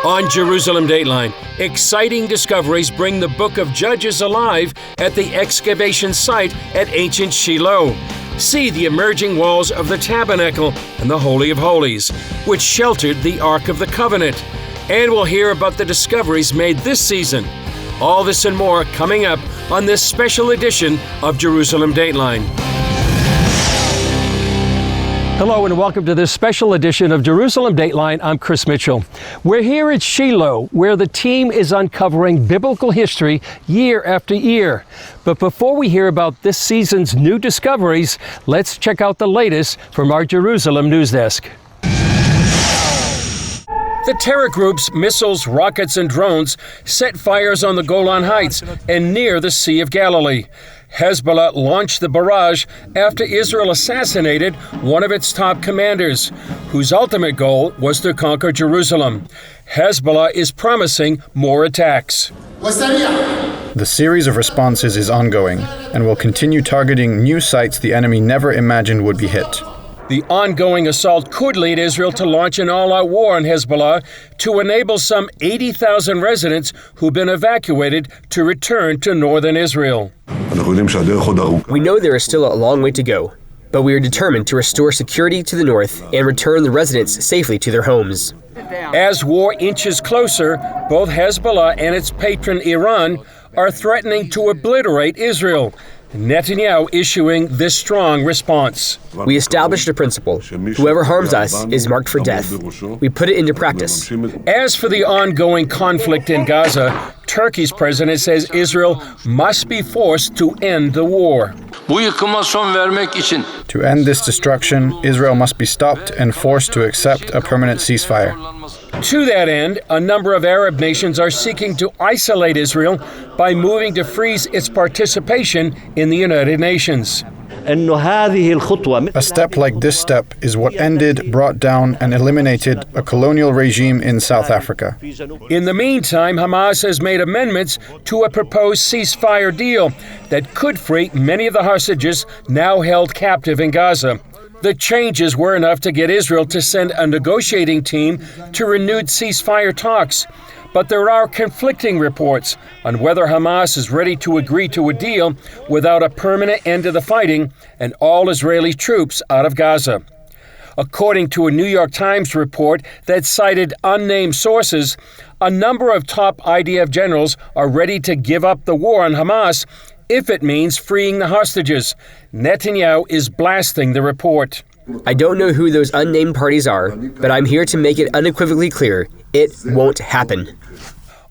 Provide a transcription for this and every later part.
On Jerusalem Dateline, exciting discoveries bring the book of Judges alive at the excavation site at ancient Shiloh. See the emerging walls of the tabernacle and the Holy of Holies, which sheltered the Ark of the Covenant. And we'll hear about the discoveries made this season. All this and more coming up on this special edition of Jerusalem Dateline. Hello and welcome to this special edition of Jerusalem Dateline. I'm Chris Mitchell. We're here at Shiloh, where the team is uncovering biblical history year after year. But before we hear about this season's new discoveries, let's check out the latest from our Jerusalem news desk. The terror group's missiles, rockets, and drones set fires on the Golan Heights and near the Sea of Galilee. Hezbollah launched the barrage after Israel assassinated one of its top commanders, whose ultimate goal was to conquer Jerusalem. Hezbollah is promising more attacks. The series of responses is ongoing and will continue targeting new sites the enemy never imagined would be hit. The ongoing assault could lead Israel to launch an all-out war on Hezbollah to enable some 80,000 residents who've been evacuated to return to northern Israel. We know there is still a long way to go, but we are determined to restore security to the north and return the residents safely to their homes. As war inches closer, both Hezbollah and its patron Iran are threatening to obliterate Israel. Netanyahu issuing this strong response. We established a principle. Whoever harms us is marked for death. We put it into practice. As for the ongoing conflict in Gaza, Turkey's president says Israel must be forced to end the war. To end this destruction, Israel must be stopped and forced to accept a permanent ceasefire. To that end, a number of Arab nations are seeking to isolate Israel by moving to freeze its participation in the United Nations. A step like this step is what ended, brought down, and eliminated a colonial regime in South Africa. In the meantime, Hamas has made amendments to a proposed ceasefire deal that could free many of the hostages now held captive in Gaza. The changes were enough to get Israel to send a negotiating team to renewed ceasefire talks. But there are conflicting reports on whether Hamas is ready to agree to a deal without a permanent end to the fighting and all Israeli troops out of Gaza. According to a New York Times report that cited unnamed sources, a number of top IDF generals are ready to give up the war on Hamas if it means freeing the hostages. Netanyahu is blasting the report. I don't know who those unnamed parties are, but I'm here to make it unequivocally clear. It won't happen.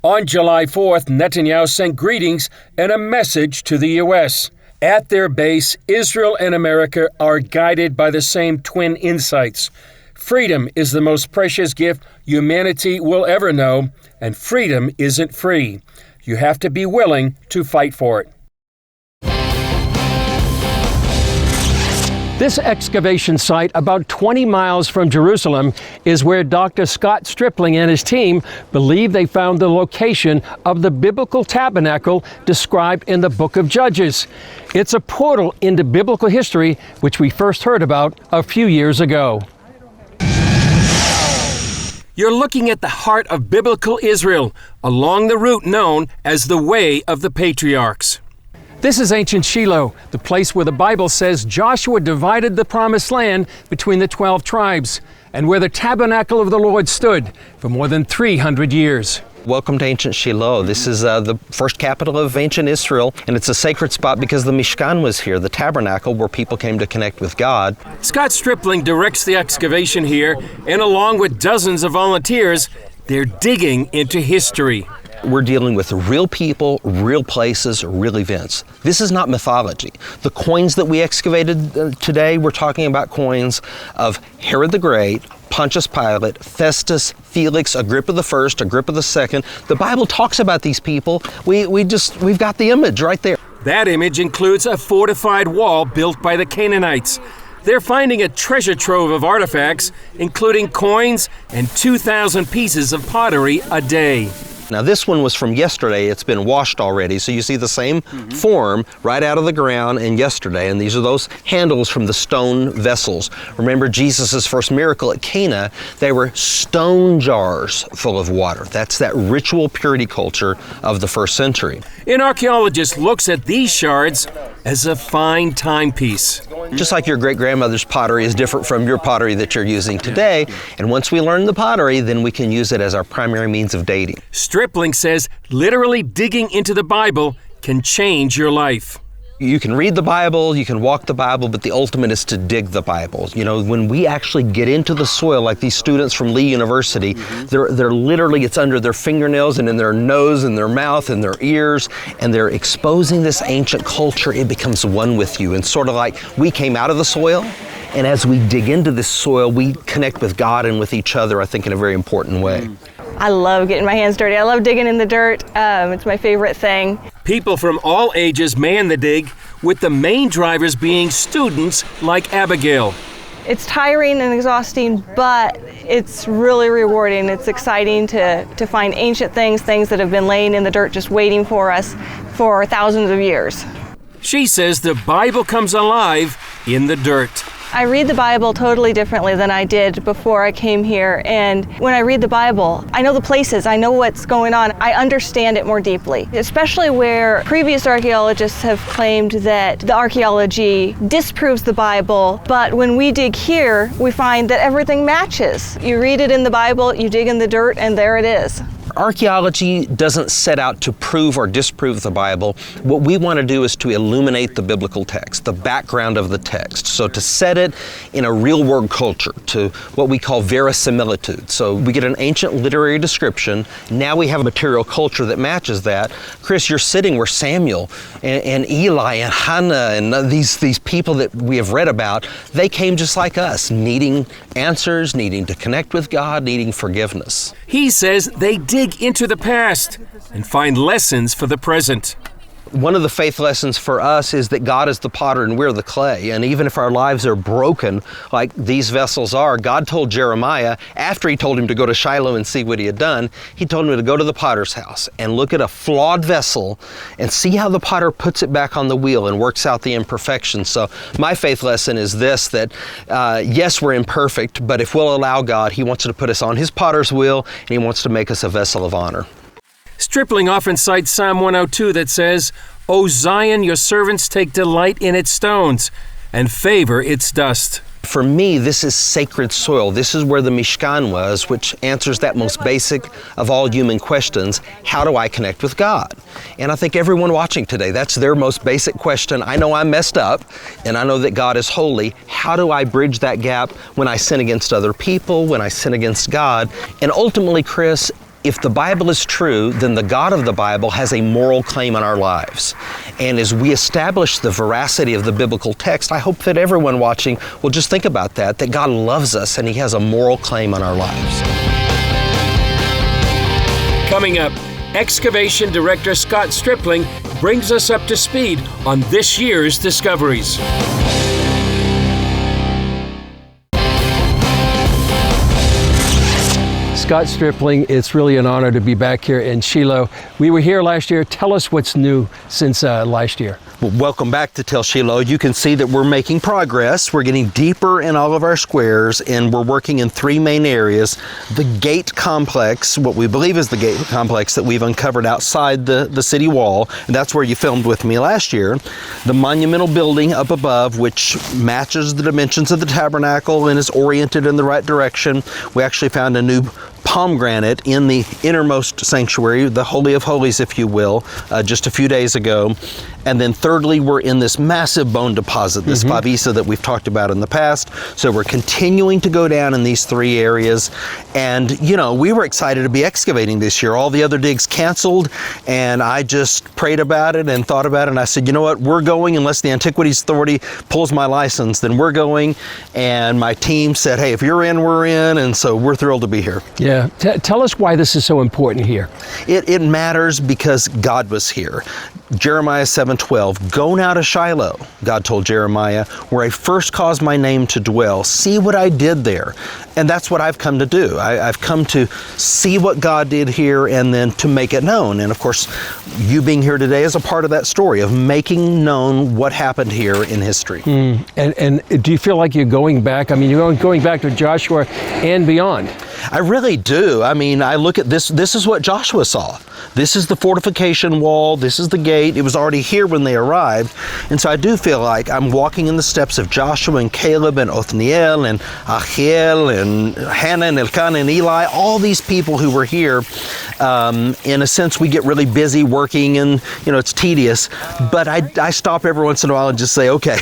On July 4th, Netanyahu sent greetings and a message to the U.S. At their base, Israel and America are guided by the same twin insights. Freedom is the most precious gift humanity will ever know, and freedom isn't free. You have to be willing to fight for it. This excavation site, about 20 miles from Jerusalem, is where Dr. Scott Stripling and his team believe they found the location of the biblical tabernacle described in the book of Judges. It's a portal into biblical history, which we first heard about a few years ago. You're looking at the heart of biblical Israel, along the route known as the Way of the Patriarchs. This is ancient Shiloh, the place where the Bible says Joshua divided the promised land between the 12 tribes, and where the tabernacle of the Lord stood for more than 300 years. Welcome to ancient Shiloh. This is the first capital of ancient Israel, and it's a sacred spot because the Mishkan was here, the tabernacle where people came to connect with God. Scott Stripling directs the excavation here, and along with dozens of volunteers, they're digging into history. We're dealing with real people, real places, real events. This is not mythology. The coins that we excavated today, we're talking about coins of Herod the Great, Pontius Pilate, Festus, Felix, Agrippa the First, Agrippa the Second. The Bible talks about these people. We've got the image right there. That image includes a fortified wall built by the Canaanites. They're finding a treasure trove of artifacts, including coins and 2,000 pieces of pottery a day. Now this one was from yesterday. It's been washed already. So you see the same form right out of the ground and yesterday. And these are those handles from the stone vessels. Remember Jesus' first miracle at Cana, they were stone jars full of water. That's that ritual purity culture of the first century. An archaeologist looks at these shards as a fine timepiece. Just like your great-grandmother's pottery is different from your pottery that you're using today, and once we learn the pottery, then we can use it as our primary means of dating. Stripling says literally digging into the Bible can change your life. You can read the Bible, you can walk the Bible, but the ultimate is to dig the Bible. You know, when we actually get into the soil, like these students from Lee University, they're literally, it's under their fingernails and in their nose and their mouth and their ears, and they're exposing this ancient culture. It becomes one with you. And sort of like we came out of the soil, and as we dig into this soil, we connect with God and with each other, I think, in a very important way. I love getting my hands dirty. I love digging in the dirt. It's my favorite thing. People from all ages man the dig, with the main drivers being students like Abigail. It's tiring and exhausting, but it's really rewarding. It's exciting to find ancient things that have been laying in the dirt just waiting for us for thousands of years. She says the Bible comes alive in the dirt. I read the Bible totally differently than I did before I came here, and when I read the Bible, I know the places, I know what's going on, I understand it more deeply, especially where previous archaeologists have claimed that the archaeology disproves the Bible, but when we dig here, we find that everything matches. You read it in the Bible, you dig in the dirt, and there it is. Archaeology doesn't set out to prove or disprove the Bible. What we want to do is to illuminate the biblical text, the background of the text. So to set it in a real world culture, to what we call verisimilitude. So we get an ancient literary description. Now we have a material culture that matches that. Chris, you're sitting where Samuel and Eli and Hannah and these people that we have read about, they came just like us, needing answers, needing to connect with God, needing forgiveness. He says they dig into the past and find lessons for the present. One of the faith lessons for us is that God is the potter and we're the clay. And even if our lives are broken, like these vessels are, God told Jeremiah, after he told him to go to Shiloh and see what he had done, he told him to go to the potter's house and look at a flawed vessel and see how the potter puts it back on the wheel and works out the imperfections. So my faith lesson is this, that yes, we're imperfect, but if we'll allow God, he wants to put us on his potter's wheel and he wants to make us a vessel of honor. Stripling often cites Psalm 102 that says, "O Zion, your servants take delight in its stones and favor its dust." For me, this is sacred soil. This is where the Mishkan was, which answers that most basic of all human questions. How do I connect with God? And I think everyone watching today, that's their most basic question. I know I'm messed up, and I know that God is holy. How do I bridge that gap when I sin against other people, when I sin against God? And ultimately, Chris, if the Bible is true, then the God of the Bible has a moral claim on our lives. And as we establish the veracity of the biblical text, I hope that everyone watching will just think about that God loves us and he has a moral claim on our lives. Coming up, excavation director Scott Stripling brings us up to speed on this year's discoveries. Scott Stripling, it's really an honor to be back here in Shiloh. We were here last year. Tell us what's new since last year. Well, welcome back to Tel Shiloh. You can see that we're making progress. We're getting deeper in all of our squares, and we're working in three main areas. The gate complex, what we believe is the gate complex that we've uncovered outside the city wall, and that's where you filmed with me last year. The monumental building up above, which matches the dimensions of the tabernacle and is oriented in the right direction. We actually found a new pomegranate in the innermost sanctuary, the Holy of Holies, if you will, just a few days ago. And then thirdly, we're in this massive bone deposit, this Vavisa that we've talked about in the past. So we're continuing to go down in these three areas. And, you know, we were excited to be excavating this year. All the other digs canceled, and I just prayed about it and thought about it. And I said, you know what, we're going unless the Antiquities Authority pulls my license, then we're going. And my team said, hey, if you're in, we're in. And so we're thrilled to be here. Yeah. Tell us why this is so important here. It matters because God was here. Jeremiah 7:12, go now to Shiloh, God told Jeremiah, where I first caused my name to dwell. See what I did there. And that's what I've come to do. I've come to see what God did here and then to make it known. And of course, you being here today is a part of that story of making known what happened here in history. And do you feel like you're going back? I mean, you're going back to Joshua and beyond. I really do. I mean, I look at this. This is what Joshua saw. This is the fortification wall. This is the gate. It was already here when they arrived. And so I do feel like I'm walking in the steps of Joshua and Caleb and Othniel and Achiel and Hannah and Elkanah and Eli, all these people who were here. In a sense, we get really busy working and, it's tedious. But I stop every once in a while and just say, okay,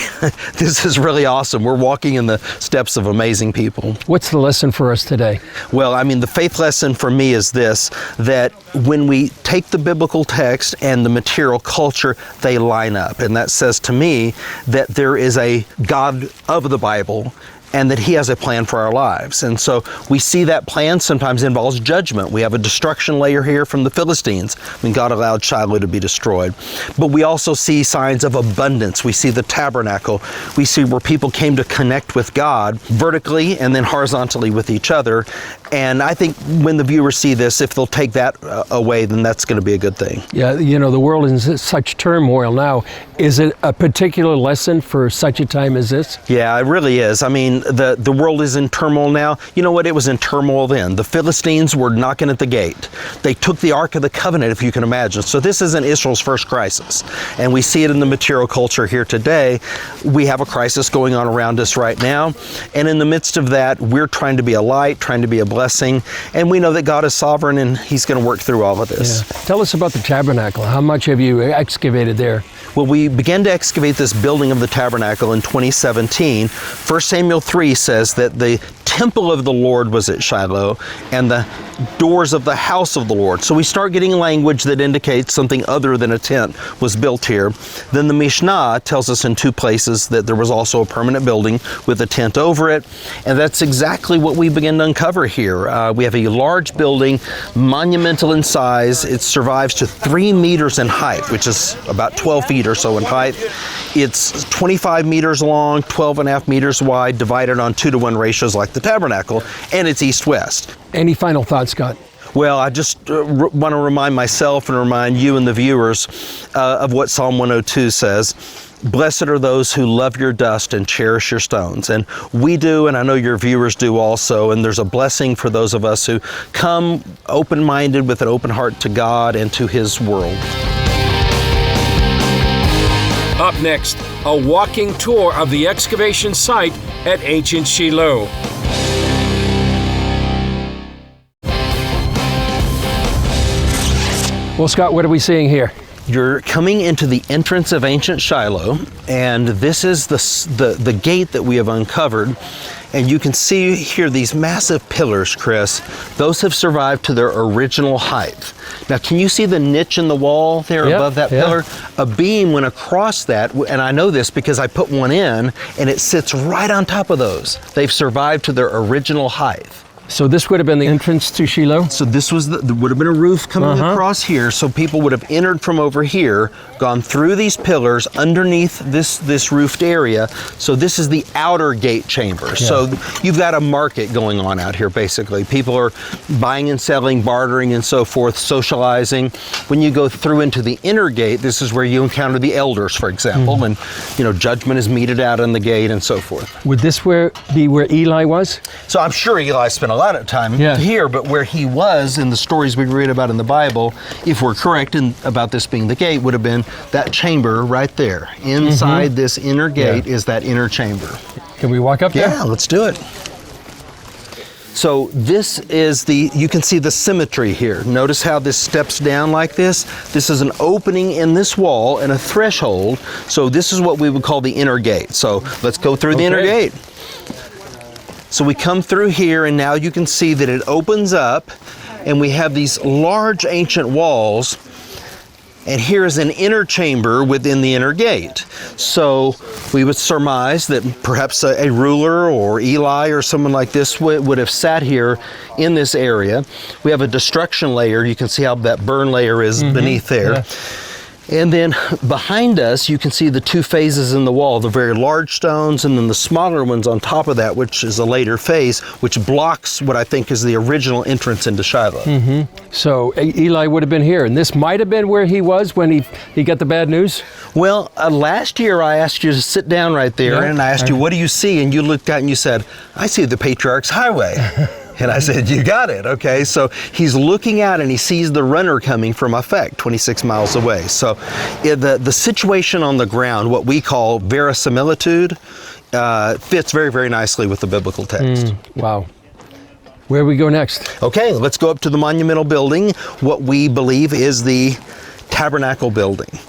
this is really awesome. We're walking in the steps of amazing people. What's the lesson for us today? Well, I mean, the faith lesson for me is this, that when we take the biblical text and the material culture, they line up. And that says to me that there is a God of the Bible and that he has a plan for our lives. And so we see that plan sometimes involves judgment. We have a destruction layer here from the Philistines when God allowed Shiloh to be destroyed. But we also see signs of abundance. We see the tabernacle. We see where people came to connect with God vertically and then horizontally with each other. And I think when the viewers see this, if they'll take that away, then that's going to be a good thing. Yeah, the world is in such turmoil now. Is it a particular lesson for such a time as this? Yeah, it really is. I mean, the world is in turmoil now. You know what? It was in turmoil then. The Philistines were knocking at the gate. They took the Ark of the Covenant, if you can imagine. So this isn't Israel's first crisis. And we see it in the material culture here today. We have a crisis going on around us right now. And in the midst of that, we're trying to be a light, trying to be a blessing. And we know that God is sovereign and he's going to work through all of this. Yeah. Tell us about the tabernacle. How much have you excavated there? Well, we began to excavate this building of the tabernacle in 2017. 1 Samuel 3 says that the temple of the Lord was at Shiloh and the doors of the house of the Lord. So we start getting language that indicates something other than a tent was built here. Then the Mishnah tells us in two places that there was also a permanent building with a tent over it. And that's exactly what we begin to uncover here. We have a large building, monumental in size. It survives to 3 meters in height, which is about 12 feet or so in height. It's 25 meters long, 12.5 meters wide, divided on 2-to-1 ratios like the tabernacle, and it's east-west. Any final thoughts, Scott? Well, I just want to remind myself and remind you and the viewers of what Psalm 102 says. Blessed are those who love your dust and cherish your stones. And we do, and I know your viewers do also, and there's a blessing for those of us who come open-minded with an open heart to God and to his world. Up next, a walking tour of the excavation site at ancient Shiloh. Well, Scott, what are we seeing here? You're coming into the entrance of ancient Shiloh, and this is the gate that we have uncovered. And you can see here these massive pillars, Chris. Those have survived to their original height. Now, can you see the niche in the wall there above that pillar? A beam went across that, and I know this because I put one in, and it sits right on top of those. They've survived to their original height. So this would have been the entrance to Shiloh? So this was there would have been a roof coming across here, so people would have entered from over here, gone through these pillars underneath this roofed area. So this is the outer gate chamber. Yeah. So you've got a market going on out here, basically. People are buying and selling, bartering and so forth, socializing. When you go through into the inner gate, this is where you encounter the elders, for example, and judgment is meted out on the gate and so forth. Would this be where Eli was? So I'm sure Eli spent a lot of time here, but where he was in the stories we read about in the Bible, if we're correct about this being the gate, would have been that chamber right there. Inside this inner gate is that inner chamber. Can we walk up there? Yeah, let's do it. So this is you can see the symmetry here. Notice how this steps down like this. This is an opening in this wall and a threshold. So this is what we would call the inner gate. So let's go through the inner gate. So we come through here, and now you can see that it opens up, and we have these large ancient walls, and here is an inner chamber within the inner gate. So we would surmise that perhaps a ruler or Eli or someone like this would have sat here in this area. We have a destruction layer. You can see how that burn layer is beneath there. Yeah. And then behind us, you can see the two phases in the wall, the very large stones and then the smaller ones on top of that, which is a later phase, which blocks what I think is the original entrance into Shiloh. So Eli would have been here, and this might have been where he was when he got the bad news? Well, last year I asked you to sit down right there, and I asked you, what do you see? And you looked out and you said, I see the Patriarch's Highway. And I said, you got it, okay? So he's looking out and he sees the runner coming from Effect, 26 miles away. So the situation on the ground, what we call verisimilitude, fits very, very nicely with the biblical text. Wow. Where we go next? Okay, let's go up to the monumental building, what we believe is the tabernacle building.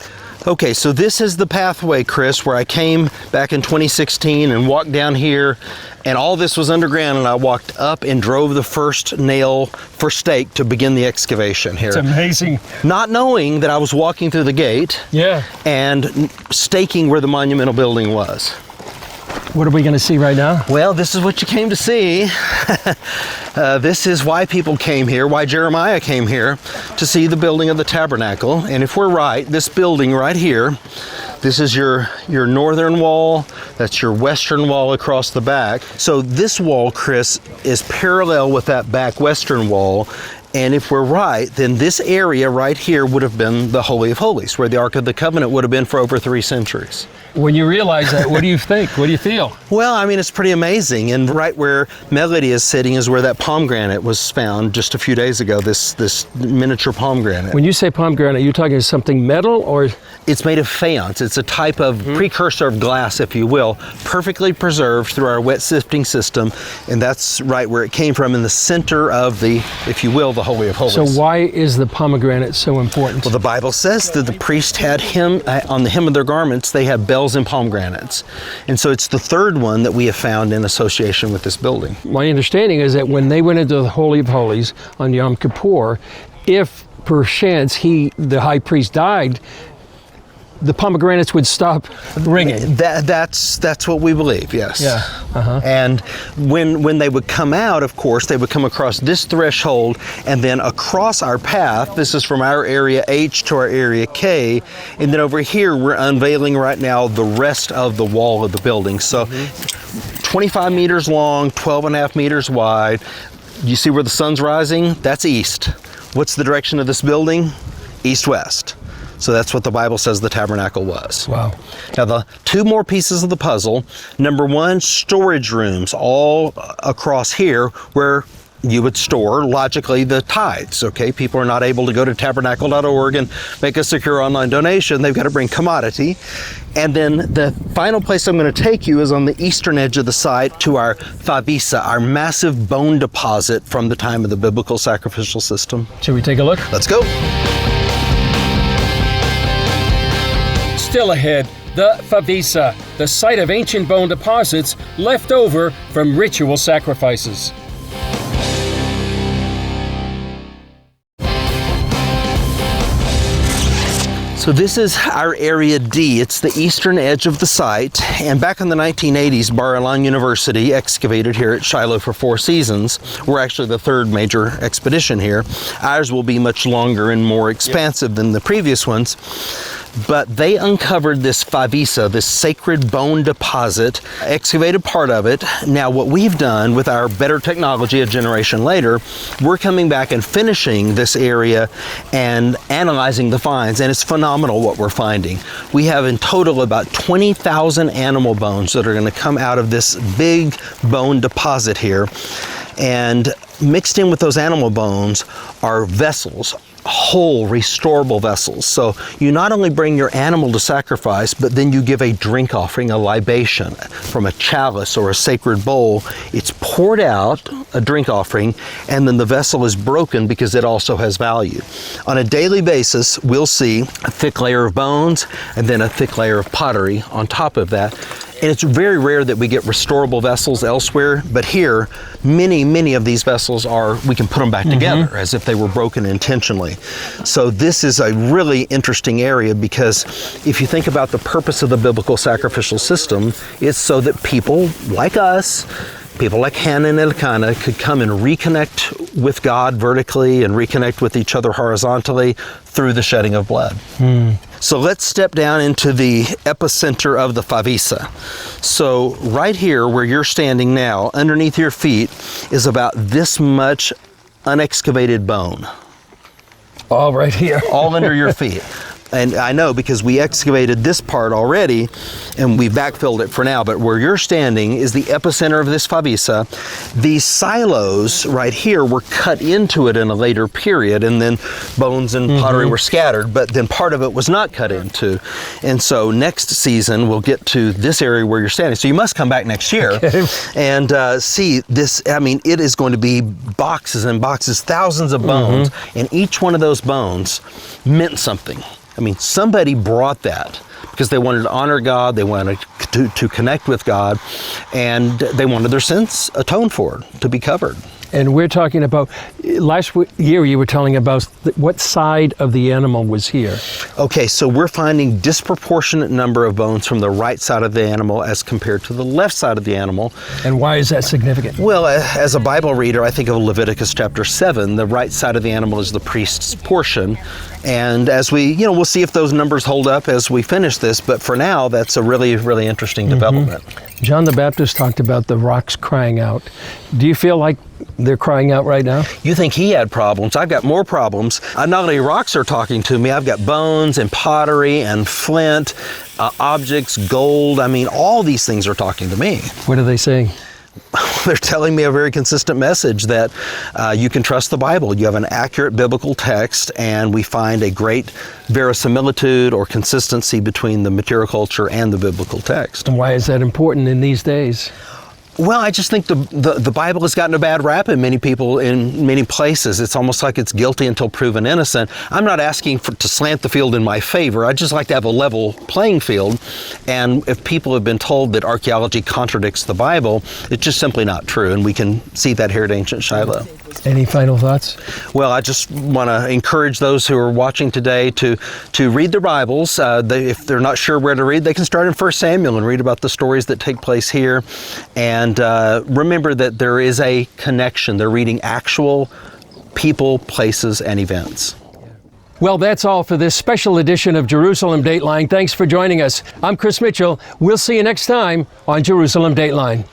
Okay, so this is the pathway, Chris, where I came back in 2016 and walked down here, and all this was underground, and I walked up and drove the first nail for stake to begin the excavation here. It's amazing. Not knowing that I was walking through the gate and staking where the monumental building was. What are we going to see right now? Well, this is what you came to see. This is why people came here, why Jeremiah came here, to see the building of the tabernacle. And if we're right, this building right here, this is your northern wall, that's your western wall across the back. So this wall, Chris, is parallel with that back western wall. And if we're right, then this area right here would have been the Holy of Holies, where the Ark of the Covenant would have been for over 3 centuries. When you realize that, what do you think? What do you feel? Well, I mean, it's pretty amazing. And right where Melody is sitting is where that pomegranate was found just a few days ago, this miniature pomegranate. When you say pomegranate, are you talking something metal or? It's made of faience. It's a type of precursor of glass, if you will, perfectly preserved through our wet sifting system. And that's right where it came from, in the center of the, if you will, the Holy of Holies. So why is the pomegranate so important? Well, the Bible says that the priest had on the hem of their garments, they had bells and pomegranates. And so it's the third one that we have found in association with this building. My understanding is that when they went into the Holy of Holies on Yom Kippur, if perchance the high priest died, the pomegranates would stop ringing. That's what we believe, yes. Yeah. And when they would come out, of course, they would come across this threshold, and then across our path, this is from our area H to our area K, and then over here we're unveiling right now the rest of the wall of the building. So 25 meters long, 12.5 meters wide. You see where the sun's rising? That's east. What's the direction of this building? East-west. So that's what the Bible says the tabernacle was. Wow. Now the two more pieces of the puzzle. Number one, storage rooms all across here where you would store, logically, the tithes, okay? People are not able to go to tabernacle.org and make a secure online donation. They've got to bring commodity. And then the final place I'm going to take you is on the eastern edge of the site to our favisa, our massive bone deposit from the time of the biblical sacrificial system. Should we take a look? Let's go. Still ahead, the favisa, the site of ancient bone deposits left over from ritual sacrifices. So this is our area D. It's the eastern edge of the site. And back in the 1980s, Bar-Ilan University excavated here at Shiloh for 4 seasons. We're actually the third major expedition here. Ours will be much longer and more expansive than the previous ones. But they uncovered this favisa, this sacred bone deposit, excavated part of it. Now what we've done with our better technology a generation later, we're coming back and finishing this area and analyzing the finds, and it's phenomenal what we're finding. We have in total about 20,000 animal bones that are going to come out of this big bone deposit here, and mixed in with those animal bones are vessels, whole restorable vessels. So you not only bring your animal to sacrifice, but then you give a drink offering, a libation from a chalice or a sacred bowl. It's poured out, a drink offering, and then the vessel is broken because it also has value. On a daily basis, we'll see a thick layer of bones and then a thick layer of pottery on top of that. And it's very rare that we get restorable vessels elsewhere, but here, many of these vessels we can put them back together as if they were broken intentionally. So this is a really interesting area because if you think about the purpose of the biblical sacrificial system, it's so that people like us People like Hannah and Elkanah could come and reconnect with God vertically and reconnect with each other horizontally through the shedding of blood. So let's step down into the epicenter of the favisa. So right here where you're standing now, underneath your feet, is about this much unexcavated bone. All right here. All under your feet. And I know because we excavated this part already and we backfilled it for now, but where you're standing is the epicenter of this favisa. These silos right here were cut into it in a later period, and then bones and pottery were scattered, but then part of it was not cut into. And so next season we'll get to this area where you're standing. So you must come back next year and see this. I mean, it is going to be boxes and boxes, thousands of bones, and each one of those bones meant something. I mean, somebody brought that because they wanted to honor God, they wanted to connect with God, and they wanted their sins atoned for, to be covered. And we're talking about, last year you were telling about what side of the animal was here. Okay, so we're finding disproportionate number of bones from the right side of the animal as compared to the left side of the animal. And why is that significant? Well, as a Bible reader, I think of Leviticus chapter 7. The right side of the animal is the priest's portion. And as we, we'll see if those numbers hold up as we finish this, but for now, that's a really, really interesting development. John the Baptist talked about the rocks crying out. Do you feel like they're crying out right now? You think he had problems? I've got more problems. Not only rocks are talking to me, I've got bones and pottery and flint, objects, gold. I mean, all these things are talking to me. What are they saying? They're telling me a very consistent message that you can trust the Bible. You have an accurate biblical text, and we find a great verisimilitude or consistency between the material culture and the biblical text. And why is that important in these days? Well, I just think the Bible has gotten a bad rap in many people in many places. It's almost like it's guilty until proven innocent. I'm not asking to slant the field in my favor. I just like to have a level playing field. And if people have been told that archaeology contradicts the Bible, it's just simply not true. And we can see that here at Ancient Shiloh. Any final thoughts? Well, I just want to encourage those who are watching today to read their Bibles. If they're not sure where to read, they can start in 1 Samuel and read about the stories that take place here. And remember that there is a connection. They're reading actual people, places, and events. Well, that's all for this special edition of Jerusalem Dateline. Thanks for joining us. I'm Chris Mitchell. We'll see you next time on Jerusalem Dateline.